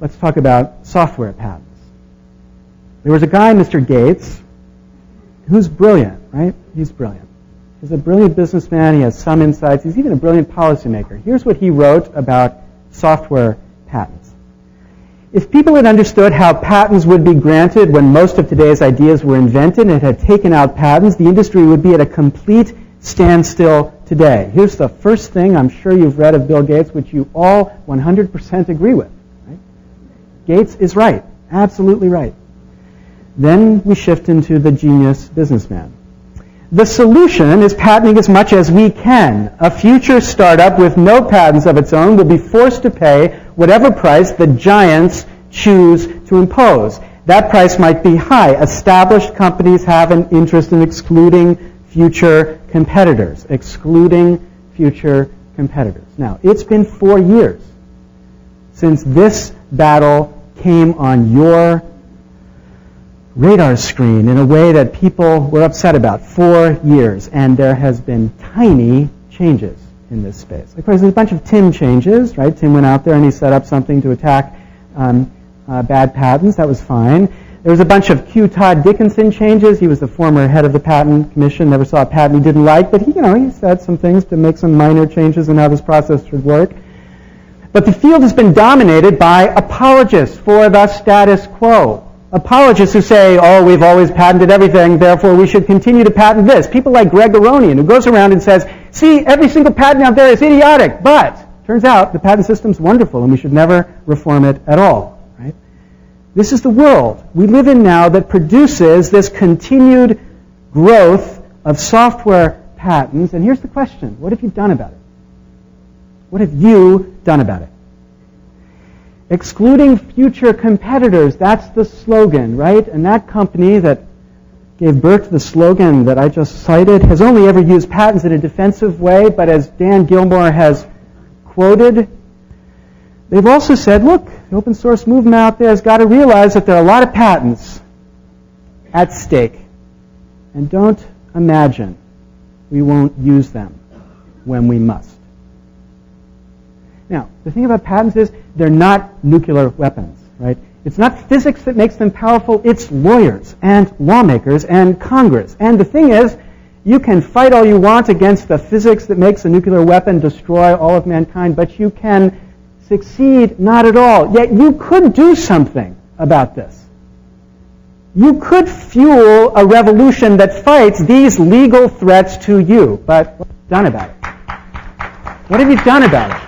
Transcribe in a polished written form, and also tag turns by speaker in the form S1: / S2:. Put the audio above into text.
S1: let's talk about software patents. There was a guy, Mr. Gates, who's brilliant, right? He's brilliant. He's a brilliant businessman. He has some insights. He's even a brilliant policymaker. Here's what he wrote about software patents. If people had understood how patents would be granted when most of today's ideas were invented and had taken out patents, the industry would be at a complete standstill today. Here's the first thing I'm sure you've read of Bill Gates, which you all 100% agree with. Right? Gates is right, absolutely right. Then we shift into the genius businessman. The solution is patenting as much as we can. A future startup with no patents of its own will be forced to pay whatever price the giants choose to impose. That price might be high. Established companies have an interest in excluding future competitors. Excluding future competitors. Now, it's been 4 years since this battle came on your radar screen in a way that people were upset about. 4 years, and there has been tiny changes in this space. Of course, there's a bunch of Tim changes, right? Tim went out there and he set up something to attack bad patents. That was fine. There was a bunch of Q. Todd Dickinson changes. He was the former head of the Patent Commission, never saw a patent he didn't like, but he said some things to make some minor changes in how this process should work. But the field has been dominated by apologists for the status quo. Apologists who say, oh, we've always patented everything, therefore we should continue to patent this. People like Greg Aronian, who goes around and says, see, every single patent out there is idiotic, but turns out the patent system's wonderful and we should never reform it at all. Right? This is the world we live in now that produces this continued growth of software patents. And here's the question, what have you done about it? What have you done about it? Excluding future competitors, that's the slogan, right? And that company that gave birth to the slogan that I just cited has only ever used patents in a defensive way, but as Dan Gilmore has quoted, they've also said, look, the open source movement out there has got to realize that there are a lot of patents at stake. And don't imagine we won't use them when we must. Now, the thing about patents is they're not nuclear weapons, right? It's not physics that makes them powerful, it's lawyers and lawmakers and Congress. And the thing is, you can fight all you want against the physics that makes a nuclear weapon destroy all of mankind, but you can succeed not at all. Yet you could do something about this. You could fuel a revolution that fights these legal threats to you. But what have you done about it? What have you done about it?